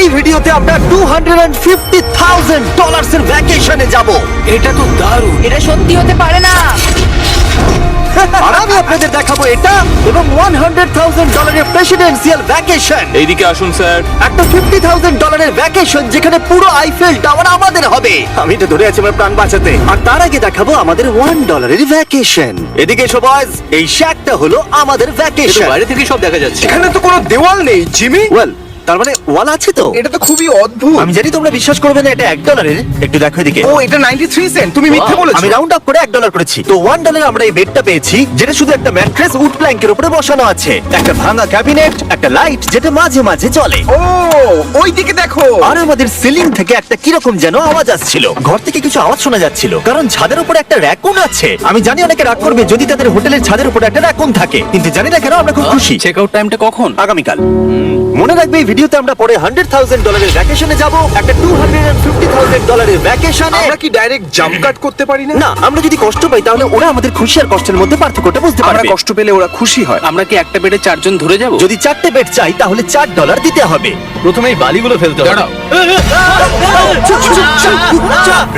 এই ভিডিওতে আমরা $250,000 এর ভ্যাকেশনে যাব। এটা তো দারুণ। এটা সত্যি হতে পারে না। আর আমি আপনাদের দেখাবো এটা এবং $100,000 এর প্রেসিডেন্সিয়াল ভ্যাকেশন। এইদিকে আসুন স্যার। একটা $50,000 এর ভ্যাকেশন যেখানে পুরো আইফেল টাওয়ার আমাদের হবে। আমি তো ধরে আছি আমার প্রাণ বাঁচাতে। আর তার আগে দেখাবো আমাদের $1 এর ভ্যাকেশন। এদিকে এসো বয়স, এই শ্যাকটা হলো আমাদের ভ্যাকেশন। বাইরে থেকে সব দেখা যাচ্ছে। এখানে তো কোনো দেওয়াল নেই জিমি। ওয়েল, তার মানে ওয়াল আছে তো? এটা তো খুবই অদ্ভুত। আমি জানি তোমরা বিশ্বাস করবে না, এটা $1 এর। একটু দেখো এদিকে। ও এটা 93 সেন্ট। তুমি মিথ্যে বলেছো। আমি রাউন্ড আপ করে $1 করেছি। তো $1 আমরা এই বেডটা পেয়েছি, যেটা শুধু একটা ম্যাট্রেস উড প্ল্যাঙ্কের উপরে বসানো আছে, একটা ভাঙা ক্যাবিনেট, একটা লাইট যেটা মাঝে মাঝে চলে। ও ওই দিকে দেখো। আর আমাদের সিলিং থেকে একটা কিরকম যেন আওয়াজ আসছিল। ঘর থেকে কিছু আওয়াজ শোনা যাচ্ছিল, কারণ ছাদের উপরে একটা র‍্যাকুন আছে। আমি জানি অনেকে রাগ করবে যদি তাদের হোটেলের ছাদের উপরে একটা র‍্যাকুন থাকে, কিন্তু জানি না কেন আমরা খুব খুশি। চেক আউট টাইমটা কখন? আগামীকাল। মনে রাখবে এই ভিডিওতে আমরা পরে $100,000 এর ভ্যাকেশনে যাব, একটা $250,000 এর ভ্যাকেশনে। আমরা কি ডাইরেক্ট জাম্প কাট করতে পারি না? না, আমরা যদি কষ্ট পাই তাহলে ওরা আমাদের খুশি আর কষ্টের মধ্যে পার্থক্যটা বুঝতে আমরা পারবে। কষ্ট পেলে ওরা খুশি হয়। আমরা কি একটা বেডে 4 জন ধরে যাব? যদি 4টে বেড চাই তাহলে $4 দিতে হবে। প্রথমে এই বালিগুলো ফেলতে হবে। দাঁড়াও।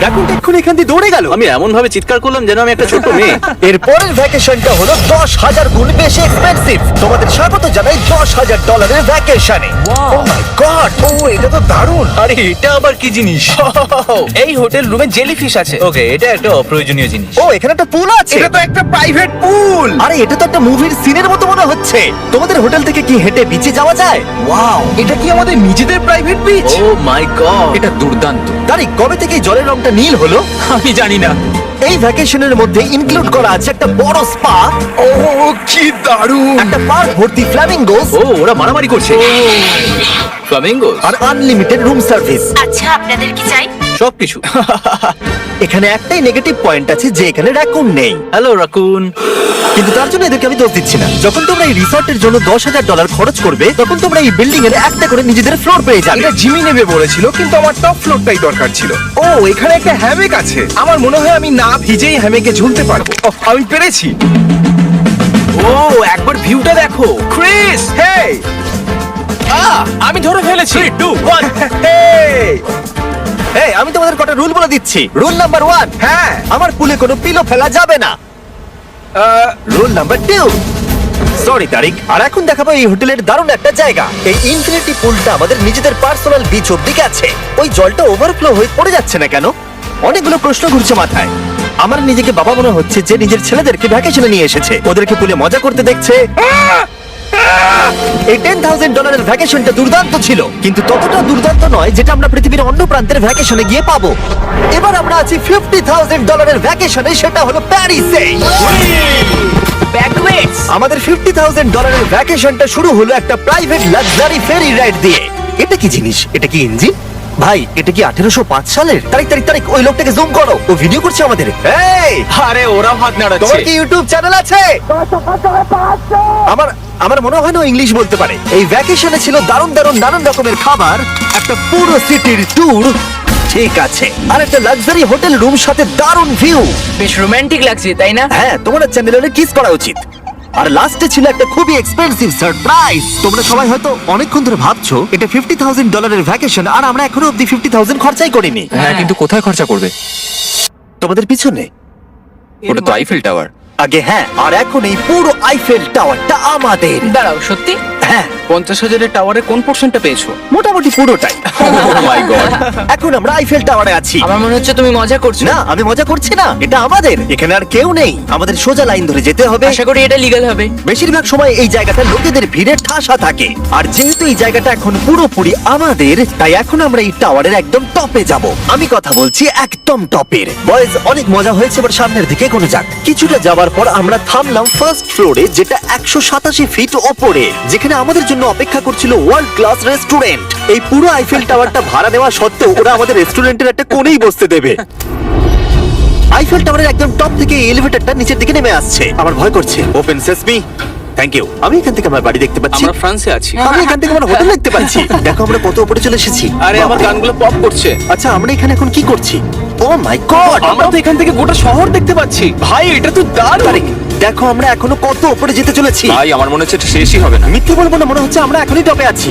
রাকুনটা এক্ষুনি এখান দিয়ে দৌড়ে গেল। আমি এমন ভাবে চিৎকার করলাম যেন আমি একটা ছোট মেয়ে। এর পরের ভ্যাকেশনটা হলো 10,000 গুণ বেশি এক্সপেন্সিভ। তোমাদের স্বাগত জানাই $10,000 এর ভ্যাকেশনে। ও মাই গড, ও এটা তো দারুণ। আরে এটা আবার কি জিনিস? এই হোটেল রুমে জেলিফিশ আছে। ওকে, এটা একটা অপ্রয়োজনীয় জিনিস। ও এখানে একটা পুল আছে। এটা তো একটা প্রাইভেট পুল। আরে এটা তো একটা মুভির সিনের মতো মনে হচ্ছে। তোমাদের হোটেল থেকে কি হেঁটে বিচে যাওয়া যায়? ওয়াও, এটা কি আমাদের নিজেদের প্রাইভেট বিচ? ও মাই গড, এটা দুর্দান্ত। তারিক, কবে থেকে এই জলের রংটা নীল হলো? আমি জানি না। এই ভ্যাকেশনের মধ্যে ইনক্লুড করা আছে একটা বড় স্পা, ও কি দারুণ। একটা পার্ক ভর্তি ফ্ল্যামিঙ্গোস ও ওরা মারামারি করছে। ফ্লামিঙ্গো আর আনলিমিটেড রুম সার্ভিস। আচ্ছা, আপনাদের কি চাই? সবকিছু। এখানে একটাই নেগেটিভ পয়েন্ট আছে যে এখানে র‍্যাকুন নেই। Hello Raccoon. কিন্তু তার জন্য এদেরকে আমি দোষ দিচ্ছি না। যখন তোমরা এই রিসর্টের জন্য $10,000 খরচ করবে, তখন তোমরা এই বিল্ডিং এর একটা করে নিজেদের ফ্লোর পেয়ে যাবে। এটা জিমি নেবে বলেছিল, কিন্তু আমার টপ ফ্লোরটাই দরকার ছিল। ও এখানে একটা হ্যামেক আছে। আমার মনে হয় আমি না ভিজেই হ্যামেকে ঝুলতে পারবো। ওহ, আমি পেরেছি। ও একবার ভিউটা দেখো। ক্রিস, হেই আমি ধরে ফেলেছি। 3 2 1। হেই। এই, আমি তোমাদের কটা রুল বলে দিচ্ছি। রুল নাম্বার 1, হ্যাঁ আমার পুলে কোনো পিলো ফেলা যাবে না। রুল নাম্বার 2, সরি তারিক। আর এখন দেখাবো এই হোটেলের দারুণ একটা জায়গা। এই ইনফিনিটি পুলটা আমাদের নিজেদের পার্সোনাল বিচ অব্দি আছে। ওই জলটা ওভারফ্লো হয়ে পড়ে যাচ্ছে না কেন? অনেকগুলো প্রশ্ন ঘুরছে মাথায়। আমার নিজেকে বাবা মনে হচ্ছে যে নিজের ছেলেদেরকে ভ্যাকেশনে নিয়ে এসেছে, ওদেরকে পুলে মজা করতে দেখছে। এই $10,000 এর ভ্যাকেশনটা দুর্দান্ত ছিল, কিন্তু ততটা দুর্দান্ত নয় যেটা আমরা পৃথিবীর অন্য প্রান্তের ভ্যাকেশনে গিয়ে পাবো। এবার আমরা আছি $50,000 এর ভ্যাকেশনে, সেটা হলো প্যারিসে। ব্যাকওয়েটস। আমাদের $50,000 এর ভ্যাকেশনটা শুরু হলো একটা প্রাইভেট লাক্সারি ফেরি রাইড দিয়ে। এটা কি জিনিস? এটা কি ইঞ্জিন? ভাই, এটা কি 1805 সালের? তারিক, ওই লোকটাকে জুম করো, ও ভিডিও করছে আমাদের। এই, আরে ওরা হাত তোমার নাড়াচ্ছে। কি ইউটিউব চ্যানেল আছে? আমার মনে হয় না ও ইংলিশ বলতে পারে। এই ভ্যাকেশনে ছিল দারুণ দারুণ নানান রকমের খাবার, একটা পুরো সিটির ট্যুর, ঠিক আছে, আর একটা লাক্সারি হোটেল রুম সাথে দারুণ ভিউ। বেশ রোমান্টিক লাগছে, তাই না? হ্যাঁ, তোমার চ্যানেলে কিস করা উচিত। আর লাস্টে ছিল একটা খুবই এক্সপেন্সিভ সারপ্রাইজ। তোমরা সবাই হয়তো অনেকক্ষণ ধরে ভাবছো এটা $50,000 এর ভ্যাকেশন, আর আমরা এখনো অব্দি 50,000 খরচাই করিনি। হ্যাঁ, কিন্তু কোথায় খরচা করবে? তোমাদের পিছনে ওটা তো আইফেল টাওয়ার। আগে হ্যাঁ, আর এখন এই পুরো আইফেল টাওয়ারটা আমাদের। দাঁড়াও, সত্যি? হ্যাঁ, 50,000 এর টাওয়ারের কোন পোরশনটা পেয়েছো? মোটামুটি পুরোটাই। ও মাই গড। এখন আমরা আইফেল টাওয়ারে আছি। আমার মনে হচ্ছে তুমি মজা করছো। না, আমি মজা করছি না, এটা আমাদের। এখানে আর কেউ নেই, আমাদের সোজা লাইন ধরে যেতে হবে। আশা করি এটা লিগ্যাল হবে। বেশিরভাগ সময় এই জায়গাটা লোকেদের ভিড়ে ঠাসা থাকে, আর যেহেতু এই জায়গাটা এখন পুরোপুরি আমাদের, তাই এখন আমরা এই টাওয়ারের একদম টপে যাব। আমি কথা বলছি একদম টপের। বয়েজ, অনেক মজা হয়েছে, এবার সামনের দিকে কোনো যাক। কিছুটা যাওয়ার পর আমরা থামলাম ফার্স্ট ফ্লোরে, যেটা 187 ফিট ওপরে, যেখানে আমাদের জন্য অপেক্ষা করছিল ওয়ার্ল্ড ক্লাস রেস্টুরেন্ট। এই পুরো আইফেল টাওয়ারটা ভাড়া দেওয়া সত্ত্বেও ওরা আমাদের রেস্টুরেন্টের একটা কোণেই বসতে দেবে। আইফেল টাওয়ারের একদম টপ থেকে এলিভেটরটা নিচের দিকে নেমে আসছে। আমার ভয় করছে। Open sesame. Thank you. আমি এখান থেকে আমার বাড়ি দেখতে পাচ্ছি। আমরা ফ্রান্সে আছি। আমি এখান থেকে আমার হোটেল দেখতে পাচ্ছি। দেখো আমরা কত উপরে চলে এসেছি। আরে আমার কানগুলো পপ করছে। আচ্ছা, আমরা এখানে এখন কি করছি? ও মাই গড, আমরা তো এখান থেকে গোটা শহর দেখতে পাচ্ছি। ভাই, এটা তো দারুণ। দেখো আমরা এখনো কত উপরে যেতে চলেছি। ভাই আমার মনে হচ্ছে এটা শেষই হবে না। মিথ্যে বলবো না, মনে হচ্ছে আমরা এখনই টপে আছি।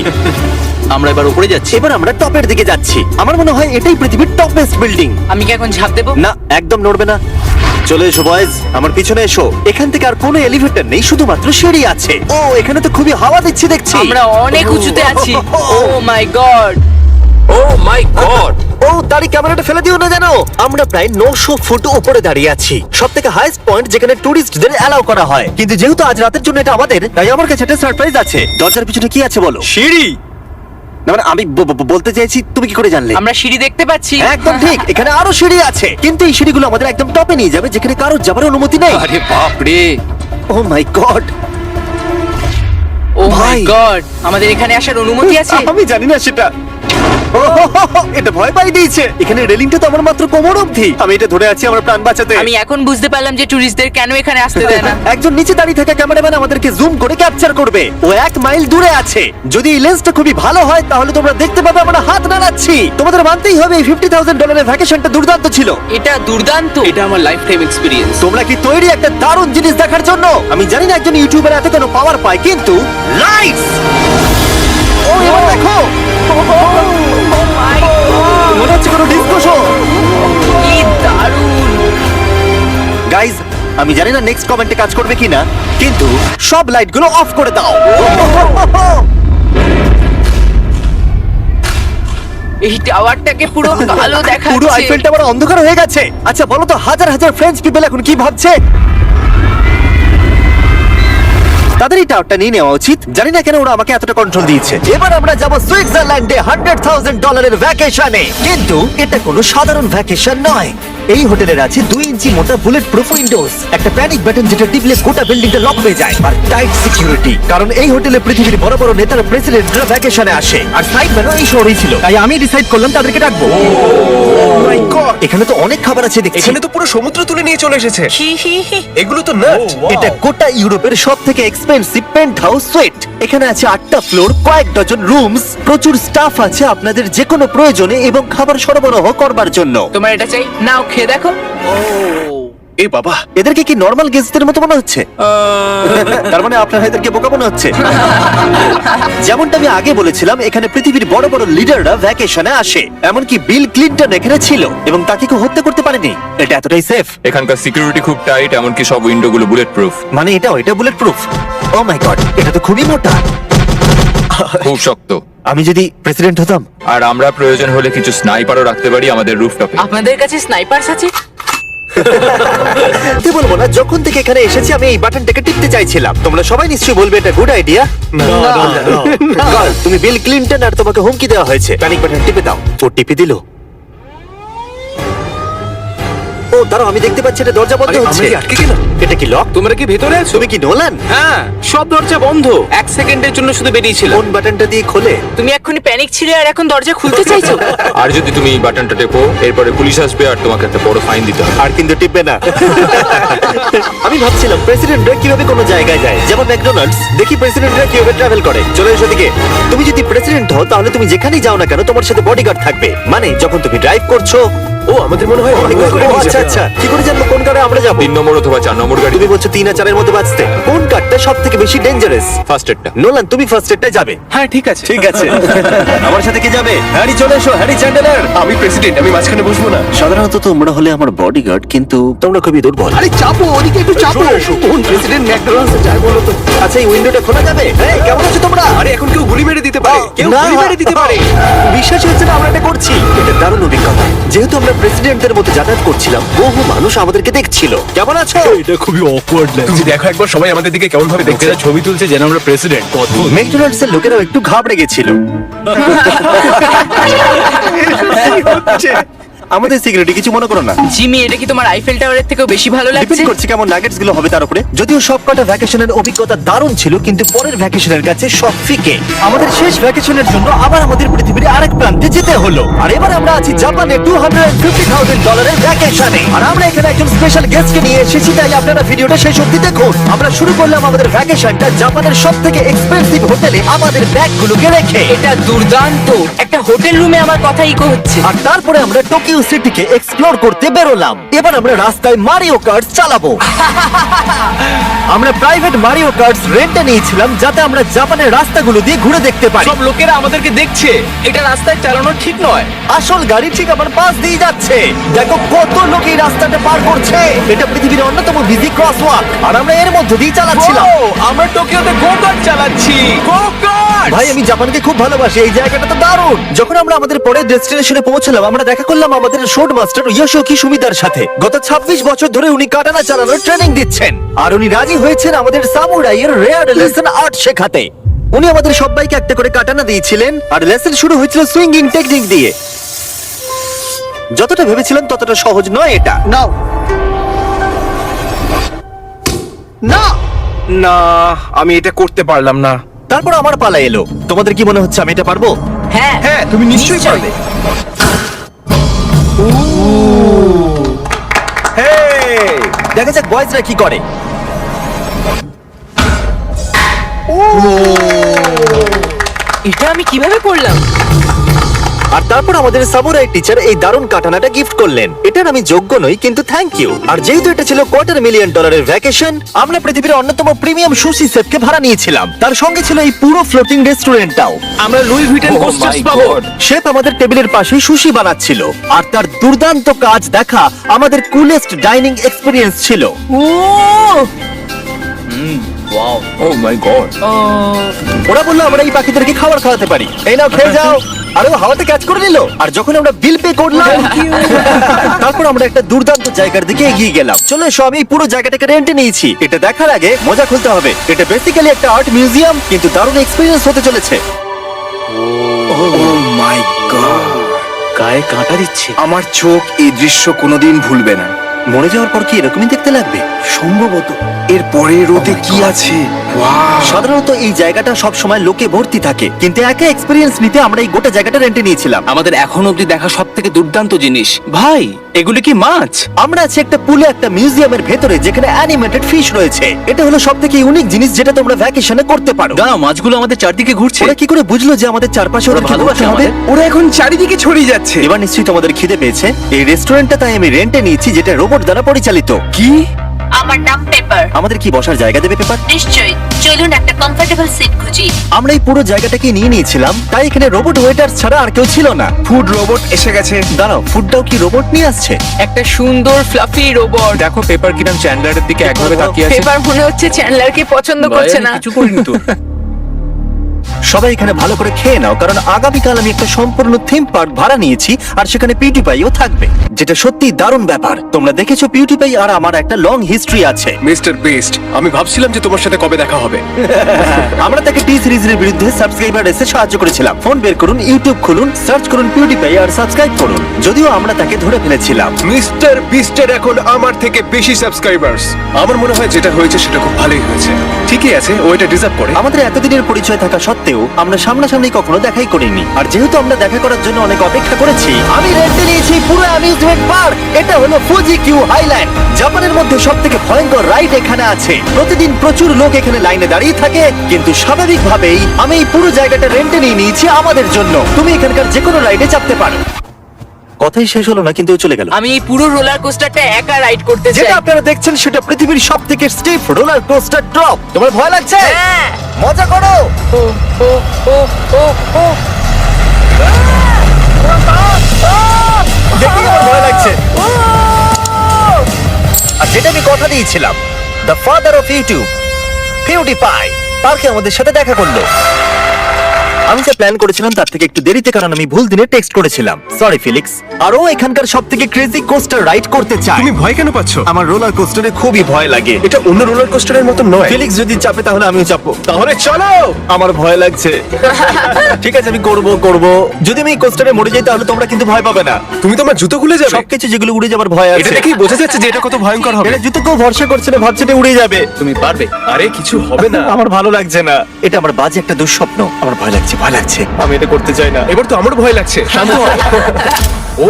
আমরা এবার উপরে যাচ্ছি। এবার আমরা টপের দিকে যাচ্ছি। আমার মনে হয় এটাই পৃথিবীর টপেস্ট বিল্ডিং। আমি কি এখন ঝাঁপ দেবো? না, একদম নড়বে না। চলে এসো বয়েজ, আমার পিছনে এসো। এখান থেকে আর কোনো এলিভেটর নেই, শুধুমাত্র সিঁড়ি আছে। ও, এখানে তো খুবই হাওয়া দিচ্ছি দেখছি। আমরা অনেক উঁচুতে আছি। ও মাই গড! ও মাই গড! ও, দাঁড়ি ক্যামেরাটা ফেলে দিও না জানো। আমরা প্রায় 900 ফুট উপরে দাঁড়িয়ে আছি, সব থেকে হাইস্ট পয়েন্ট যেখানে টুরিস্টদের অ্যালাউ করা হয়। কিন্তু যেহেতু আজ রাতের জন্য এটা আমাদের, তাই আমার কাছে একটা সারপ্রাইজ আছে। দরজার পিছনে কি আছে বলো? সিঁড়ি। না, মানে আমি বলতে চাইছি, তুমি কি করে জানলে? আমরা সিঁড়ি দেখতে পাচ্ছি। একদম ঠিক, এখানে আরো সিঁড়ি আছে, কিন্তু এই সিঁড়িগুলো আমাদের একদম টপে নিয়ে যাবে, যেখানে কারোর যাবার অনুমতি নেই। আরে বাপ রে! ও মাই গড! ও মাই ভাই। গড! আমাদের এখানে আসার অনুমতি আছে? আমি জানি না সেটা। ও, এটা ভয় পাই দিয়েছে। এখানে রেলিংটা তো আমার মাত্র কোমর অবধি। আমি এটা ধরে আছি আমার প্রাণ বাঁচাতে। আমি এখন বুঝতে পারলাম যে টুরিস্টদের কেন এখানে আসতে দেয় না। একজন নিচে দাঁড়িয়ে থাকা ক্যামেরাম্যান আমাদেরকে জুম করে ক্যাপচার করবে। ও 1 মাইল দূরে আছে। যদি এই লেন্সটা খুবই ভালো হয় তাহলে তোমরা দেখতে পাবে আমরা হাত নাড়াচ্ছি। তোমাদের মানতেই হবে এই $50,000 ভ্যাকেশনটা দুর্দান্ত ছিল। এটা দুর্দান্ত। এটা আমার লাইফ টাইম এক্সপেরিয়েন্স। তোমরা কি তৈরি একটা দারুণ জিনিস দেখার জন্য? আমি জানি না একজন ইউটিউবার এত কেন পাওয়ার পায়, কিন্তু লাইটস! ও, এবার দেখো, মনে হচ্ছে কোনো ডিস্কো শো। কি দারুণ! গাইজ, আমি জানি না নেক্সট কমেন্টে কাজ করবে কিনা, কিন্তু সব লাইটগুলো অফ করে দাও। এই টাওয়ারটাকে পুরো কালো দেখাচ্ছে। পুরো আইফেল টাওয়ার অন্ধকার হয়ে গেছে। আচ্ছা বলো তো, হাজার হাজার ফ্রেঞ্চ পিপল এখন কি ভাবছে? তাদের এই টাওয়ারটা নিয়ে নেওয়া উচিত। জানি না কেন ওরা আমাকে এতটা কন্ট্রোল দিয়েছে। এবার আমরা যাব সুইজারল্যান্ডে $100,000 ভ্যাকেশনে। কিন্তু এটা কোনো সাধারণ ভ্যাকেশন নয়। এই হোটেলের আছে 2 ইঞ্চি মোটা বুলেট প্রুফ উইন্ডোজ, একটা প্যানিক বাটন যেটা টিপলে গোটা বিল্ডিংটা লক হয়ে যায়, আর টাইট সিকিউরিটি। কারণ এই হোটেলে পৃথিবীর বড় বড় নেতারা, প্রেসিডেন্টরা ভ্যাকেশনে আসে। আর সাইডম্যানও এই শহরেই ছিল, তাই আমি ডিসাইড করলাম তাদেরকে ডাকবো। মাই গড, এখানে তো অনেক খাবার আছে দেখছি। এখানে তো পুরো সমুদ্র তুলে নিয়ে চলে এসেছে। হি হি হি। এগুলো তো নাট। এটা গোটা ইউরোপের সব থেকে এক্সপেন্সিভ পেন্ট হাউস সুইট। এখানে আছে 8টা ফ্লোর, কয়েক ডজন রুমস, প্রচুর স্টাফ আছে আপনাদের যে কোনো প্রয়োজনে এবং খাবার সরবরাহ করবার জন্য। তোমার এটা চাই? নাও খেয়ে দেখো। এ বাবা, এদেরকে কি নর্মাল গেস্টদের মতো মনে হচ্ছে? তার মানে আপনারা এদেরকে বোকা মনে হচ্ছে। যেমনটা আমি আগে বলেছিলাম, এখানে পৃথিবীর বড় বড় লিডাররা ভ্যাকেশনে আসে। এমনকি বিল ক্লিনটন এখানে ছিল এবং তাকে কেউ হত্যা করতে পারেনি। এটা এতটাই সেফ। এখানকার সিকিউরিটি খুব টাইট, এমনকি সব উইন্ডো গুলো বুলেট প্রুফ। মানে এটা বুলেট প্রুফ? ও মাই গড, এটা তো খুবই মোটা। খুব শক্ত। আমি যদি প্রেসিডেন্ট হতাম। আর আমরা প্রয়োজন হলে কিছু স্নাইপারও রাখতে পারি আমাদের রুফটপে। আপনাদের কাছে স্নাইপারস আছে? সত্যি বলবো না, যখন থেকে এখানে এসেছি আমি এই বাটনটাকে টিপতে চাইছিলাম। তোমরা সবাই নিশ্চয়ই বলবে এটা গুড আইডিয়া। তুমি বিল ক্লিনটন আর তোমাকে হুমকি দেওয়া হয়েছে, প্যানিক বাটন টিপে দাও। ও টিপে দিল। ও দাঁড়াও, আমি দেখতে পাচ্ছি এটা দরজা বন্ধ আরে, হচ্ছে। আমরা কি আটকে গেলাম? এটা কি লক? তোমরা কি ভেতরে আছো? তুমি কি নোলান? হ্যাঁ, সব দরজা বন্ধ। 1 সেকেন্ডের জন্য শুধু বেরিয়েছিলাম। কোন বাটনটা দিয়ে খোলে? তুমি এক্ষুনি প্যানিক ছিলে আর এখন দরজা খুলতে চাইছো? আর যদি তুমি এই বাটনটা টেপো, এরপরে পুলিশ আসবে আর তোমাকে একটা বড় ফাইন দিতে হবে। আর কিন্তু টিপবে না। আমি ভাবছিলাম প্রেসিডেন্টরা কিভাবে কোনো জায়গায় যায়, যেমন ম্যাকডোনাল্ডস। দেখি প্রেসিডেন্টরা কিভাবে ট্রাভেল করে। চলে এসো দিকে। তুমি যদি প্রেসিডেন্ট হও তাহলে তুমি যেখানেই যাও না কেন তোমার সাথে বডিগার্ড থাকবে। মানে যখন তুমি ড্রাইভ করছো। ও আমাদের মনে হয় অনেক করে ও, নিয়ে আচ্ছা যাবে। আচ্ছা, কি করে জানবো কোন কারে আমরা যাবো? 3 নম্বর অথবা 4 নম্বর গাড়ি। তুমি বলছো 3 আর 4 এর মধ্যে বাঁচতে। কোন কারটা সব থেকে বেশি ডেঞ্জারাস? ফার্স্ট এডটা। নোলান, তুমি ফার্স্ট এডটাই যাবে। হ্যাঁ, ঠিক আছে। ঠিক আছে। আমার সাথে কে যাবে? হ্যারি, চলে এসো। Harry Chandler. আমি প্রেসিডেন্ট, আমি মাঝখানে বসবো না। সাধারণত তোমরা হলে আমার বডিগার্ড, কিন্তু তোমরা খুবই দুর্বল। আরে চাপো, ওদিকে একটু চাপো। কোন প্রেসিডেন্ট ম্যাকডোনাল্ডসে যায় বলো তো? আচ্ছা, এই উইন্ডোটা খোলা যাবে? এই, কেমন আছো তোমরা? আরে এখন কেউ গুলি মেরে দিতে পারে, কেউ না, গুলি মেরে দিতে পারে। বিশ্বাস হচ্ছে না আমরা এটা করছি। এটা দারুণ অভিজ্ঞতা। যেহেতু আমরা প্রেসিডেন্টদের মতো যাতায়াত করছিলাম, বহু মানুষ আমাদেরকে দেখছিল। কেমন আছো? তুমি দেখো একবার সবাই আমাদের দিকে কেমন ভাবে দেখছে। ছবি তুলছে যেন আমরা প্রেসিডেন্ট। ম্যাকডোনাল্ডস এর লোকেরাও একটু ঘাবড়ে গেছিল। আমাদের সিকিউরিটি কিছু মনে করো না। জিমি, এটা কি তোমার আইফেল টাওয়ারের থেকেও বেশি ভালো লাগছে? ডিপেন্ড করছে কেমন নাগেটস গুলো হবে তার উপরে। যদিও সবকটা ভ্যাকেশনের অভিজ্ঞতা দারুণ ছিল, কিন্তু পরের ভ্যাকেশনের কাছে সব ফিকে। আমাদের শেষ ভ্যাকেশনের জন্য আবার আমাদের পৃথিবীর আরেক প্রান্তে যেতে হলো। আর এবার আমরা আছি জাপানে $250,000 ভ্যাকেশনে। আর আমরা এখানে একজন স্পেশাল গেস্টকে নিয়ে এসেছি, তাই আপনারা ভিডিওটা শেষ অবধি দেখুন। আমরা শুরু করলাম আমাদের ভ্যাকেশনটা জাপানের সব থেকে এক্সপেন্সিভ হোটেলে আমাদের ব্যাগগুলোকে রেখে। এটা দুর্দান্ত। একটা হোটেল লোকের রুমে আমার কথা ইকো হচ্ছে। আর তারপরে আমরা টোকিও সিটিকে এক্সপ্লোর করতে বেরোলাম। এবার আমরা রাস্তায় মারিও কার্ট চালাবো। আমরা প্রাইভেট মারিও কার্টস রেন্টে নিয়েছিলাম যাতে আমরা জাপানের রাস্তাগুলো দিয়ে ঘুরে দেখতে পারি। সব লোকেরা আমাদেরকে দেখছে, এটা রাস্তায় চালানো ঠিক নয়। আসল গাড়ি ঠিক আমার পাশ দিয়ে যাচ্ছে। দেখো কত লোক এই রাস্তাটা পার করছে। এটা পৃথিবীর অন্যতম বিজি ক্রসওয়াক আর আমরা এর মধ্যে দিয়ে চালাচ্ছিলাম। ও, আমরা টোকিওতে গো কার্ট চালাচ্ছি। গো কার্ট! ভাই আমি জাপানকে খুব ভালোবাসি, এই জায়গাটা তো দারুণ। যখন আমরা আমাদের পরের ডেস্টিনেশনে পৌঁছলাম আমরা দেখা করলাম আমাদের শোড মাস্টার ইয়োশিকি সুমিদার সাথে। গত 26 বছর ধরে উনি কাটানা চালানোর ট্রেনিং দিচ্ছেন আর উনি রাজি হয়েছেন আমাদের সামুরাইয়ের রেয়ার লেসন আর্ট শেখাতে। উনি আমাদের সবাইকে একটা করে কাটানা দিয়েছিলেন আর লেসন শুরু হয়েছিল সুইঙ্গিং টেকনিক দিয়ে। যতটা ভেবেছিলাম ততটা সহজ নয় এটা। নাও না, না, আমি এটা করতে পারলাম না। তারপর আমার পালা এলো। তোমাদের কি মনে হচ্ছে আমি এটা পারবো? হ্যাঁ হ্যাঁ, তুমি নিশ্চয়ই পারবে। হেই! দেখা যাক বয়েজরা কি করে। এটা আমি কিভাবে করলাম? আর তারপর আমাদের সামুরাই টিচার এই দারুণ কাটানাটা গিফট করলেন। এটার আমি যোগ্য নই কিন্তু থ্যাংক ইউ। আর যেহেতু এটা ছিল $250,000 ভ্যাকেশন, আমরা পৃথিবীর অন্যতম প্রিমিয়াম সুশি শেফকে ভাড়া নিয়েছিলাম। তার সঙ্গে ছিল এই পুরো ফ্লোটিং রেস্টুরেন্টটাও। আমরা লুই ভিটেন Oh কোস্টার্স my পাবো। God! শেফ আমাদের টেবিলের পাশেই সুশি বানাচ্ছিল আর তার দুর্দান্ত কাজ দেখা আমাদের কুলেস্ট ডাইনিং এক্সপিরিয়েন্স ছিল। ও ও মাই গড! ওরা বললো আমরা এই পাখিদেরকে খাবার খাওয়াতে পারি। এই নাও খেয়ে যাও। আরে ও হাওয়াতে ক্যাচ করে নিল। আর যখন আমরা বিল পে করলাম তারপর আমরা একটা দুর্দান্ত জায়গার দিকে এগিয়ে গেলাম। চলো এসো, আমি এই পুরো জায়গাটাকে রেন্টে নিয়েছি। এটা দেখার আগে মজা খুলতে হবে। এটা বেসিক্যালি একটা আর্ট মিউজিয়াম কিন্তু দারুণ এক্সপিরিয়েন্স হতে চলেছে। ও মাই গড! গায়ে কাঁটা দিচ্ছে। আমার চোখ এই দৃশ্য কোনোদিন ভুলবে না। মরে যাওয়ার পর কি এরকমই দেখতে লাগবে? সম্ভবত। এর পরে রোদে কি আছে? ওয়াও! সাধারণত এই জায়গাটা সব সময় লোকে ভর্তি থাকে কিন্তু একা এক্সপিরিয়েন্স নিতে আমরা এই গোটা জায়গাটা রেন্টে নিয়েছিলাম। আমাদের এখন অব্দি দেখা সব থেকে দুর্দান্ত জিনিস। ভাই, এগুলি কি মাছ? আমরা আছি একটা পুলে একটা মিউজিয়ামের ভেতরে যেখানে অ্যানিমেটেড ফিশ রয়েছে। এটা হলো সবথেকে ইউনিক জিনিস যেটা তোমরা ভ্যাকেশনে করতে পারো। দাঁড়াও, মাছগুলো আমাদের চারদিকে ঘুরছে। ওরা কি করে বুঝলো যে আমাদের চারপাশে ওরা ভালোবাসে হবে? ওরা এখন চারিদিকে ছড়িয়ে যাচ্ছে। এবার নিশ্চয়ই তোমাদের খিদে পেয়েছে। এই রেস্টুরেন্টটা তাই আমি রেন্টে নিয়েছি যেটা রোবট দ্বারা পরিচালিত। কি? আমার নাম পেপার। আমাদের কি বসার জায়গা দেবে পেপার? নিশ্চয়ই, চলুন একটা কমফোর্টেবল সিট খুঁজি। আমরা এই পুরো জায়গাটাকে নিয়ে নিয়েছিলাম তাই এখানে রোবট ওয়েটার ছাড়া আর কেউ ছিল না। ফুড রোবট এসে গেছে। দাঁড়াও, ফুডটাও কি রোবট নিয়ে আসছে? একটা সুন্দর ফ্লাফি রোবট। দেখো পেপার কিরাম চ্যান্ডলারের দিকে একভাবে তাকিয়ে আছে। পেপার মনে হচ্ছে চ্যান্ডলারকে পছন্দ করছে না। কিছু করিনি তো। সবাই এখানে ভালো করে খেয়ে নাও কারণ আগামীকাল আমি একটা সম্পূর্ণ থিম পার্ক ভাড়া নিয়েছি আর সেখানে পিউটিপাইও থাকবে, যেটা সত্যি দারুণ ব্যাপার। তোমরা দেখেছো পিউটিপাই আর আমার একটা লং হিস্ট্রি আছে। মিস্টার বেস্ট, আমি ভাবছিলাম যে তোমার সাথে কবে দেখা হবে। আমরা তাকে টি সিরিজের বিরুদ্ধে সাবস্ক্রাইবার রেসে সাহায্য করেছিলাম। ফোন বের করুন, ইউটিউব খুলুন, সার্চ করুন পিউটিপাই আর সাবস্ক্রাইব করুন। যদিও আমরা তাকে ধরে ফেলেছিলাম। মিস্টার বিস্টের এখন আমার থেকে বেশি সাবস্ক্রাইবার্স। আমার মনে হয় যেটা হয়েছে সেটা খুব ভালোই হয়েছে। ঠিকই আছে, ও এটা ডিজার্ভ করে। আমাদের এতদিনের পরিচয় থাকা সত্ত্বেও আমরা সামনাসামনি কখনো দেখাই করিনি। আর যেহেতু আমরা দেখা করার জন্য অনেক অপেক্ষা করেছি, আমি রেন্টে নিয়েছি পুরো অ্যামিউজমেন্ট পার্ক। এটা হলো ফুজি কিউ হাইল্যান্ড। জাপানের মধ্যে সবথেকে ভয়ঙ্কর রাইড এখানে আছে। প্রতিদিন প্রচুর লোক এখানে লাইনে দাঁড়িয়ে থাকে কিন্তু স্বাভাবিকভাবেই আমি এই পুরো জায়গাটা রেন্টে নিয়ে নিয়েছি আমাদের জন্য। তুমি এখানকার যে কোনো রাইডে চাপতে পারো। কথাই শেষ হলো না কিন্তু ও চলে গেল। আমি এই পুরো রোলার কোস্টারটা একা রাইড করতে চাই। যেটা আপনারা দেখছেন সেটা পৃথিবীর সবথেকে স্টিফ রোলার কোস্টার ড্রপ। তোমার ভয় লাগছে? হ্যাঁ। মজা করো। ও ও ও ও ও দেখি আমার ভয় লাগছে। আর যেটা আমি কথা দিয়েছিলাম, দ্য ফাদার অফ ইউটিউব পিউটিপাই পার্কে আমাদের সাথে দেখা করলো। আমি যা প্ল্যান করেছিলাম তার থেকে একটু দেরিতে, কারণ আমি ভুল দিনে টেক্সট করেছিলাম। সরি ফিলিক্স। আর ও এখানকার সবথেকে ক্রেজি কোস্টার রাইড করতে চায়। তুমি ভয় কেন পাচ্ছ? আমার রোলার কোস্টারে খুবই ভয় লাগে। এটা অন্য রোলার কোস্টারের মতো নয়। ফিলিক্স যদি চাপে তাহলে আমিও চাপবো। তাহলে চলো। আমার ভয় লাগছে। ঠিক আছে, আমি করব। যদি আমি এই কোস্টারে মরে যাই তাহলে তোমরা কিন্তু ভয় পাবে না। তুমি তোমার জুতো খুলে যাবে। সবকিছু যেগুলো উড়ে যাবার ভয় এটা আছে। দেখেই বোঝা যাচ্ছে যে এটা কত ভয়ঙ্কর হবে। এটা জুতো কেউ ভরসা করছে না, ভাবছে এটা উড়ে যাবে। তুমি পারবে। আরে কিছু হবে না। আমার ভালো লাগছে না। এটা আমার বাজে একটা দুঃস্বপ্ন। আমার ভয় লাগছে। আমি এটা করতে চাই না। এবার তো আমার ভয় লাগছে। শান্ত হও। ও,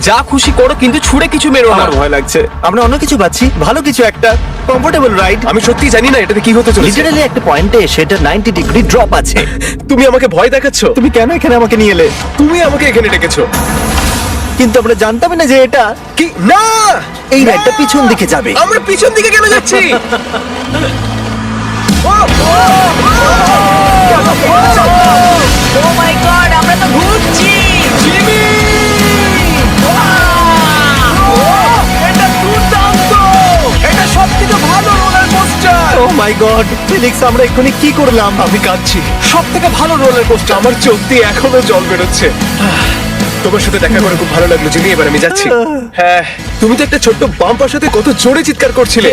যা খুশি করো কিন্তু ছুঁড়ে কিছু মেরো না। আমার ভয় লাগছে। আমরা অন্য কিছু পাচ্ছি, ভালো কিছু একটা কমফোর্টেবল রাইড। আমি সত্যি জানি না এটাতে কি হতে চলেছে। লিটারালি একটা পয়েন্টে সেটা 90 ডিগ্রি ড্রপ আছে। তুমি আমাকে ভয় দেখাচ্ছ। তুমি কেন এখানে আমাকে নিয়ে এলে? তুমি আমাকে এখানে ডেকেছো। কিন্তু আমরা জানতামই না যে এটা কি না, এই রাইডটা পিছন দিকে যাবে। আমরা পিছন দিকে কেন যাচ্ছি? ও মাই গড, আমরা তো ঘুরছি। এটা দুর্দান্ত! এটা সবথেকে ভালো রোলার কোস্টার! ও মাই গড, ফিলিক্স আমরা এক্ষুনি কি করলাম? আমি কাঁদছি। সবথেকে ভালো রোলার কোস্টার! আমার চোখ দিয়ে এখনো জল বেরোচ্ছে। তোমার সাথে দেখা করে খুব ভালো লাগলো জিমি। এবার আমি যাচ্ছি। হ্যাঁ, তুমি তো একটা ছোট্ট বাম্পার সাথে কত জোরে চিৎকার করছিলে।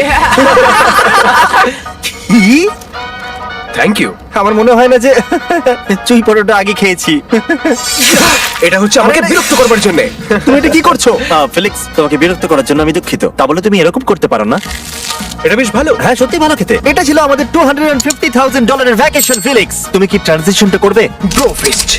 কি? Thank you. আমার মনে হয় না যে চুই পরোটা আগে খেয়েছি। এটা হচ্ছে আমাকে বিরক্ত করবার জন্য। তুমি এটা কি করছো? ফিলিক্স, তোমাকে বিরক্ত করার জন্য আমি দুঃখিত। তা বলে তুমি এরকম করতে পারো না। এটা বেশ ভালো। হ্যাঁ, সত্যি ভালো খেতে। এটা ছিল আমাদের $250,000 ভ্যাকেশন। ফিলিক্স, তুমি কি ট্রানজিশনটা করবে? Bro feast.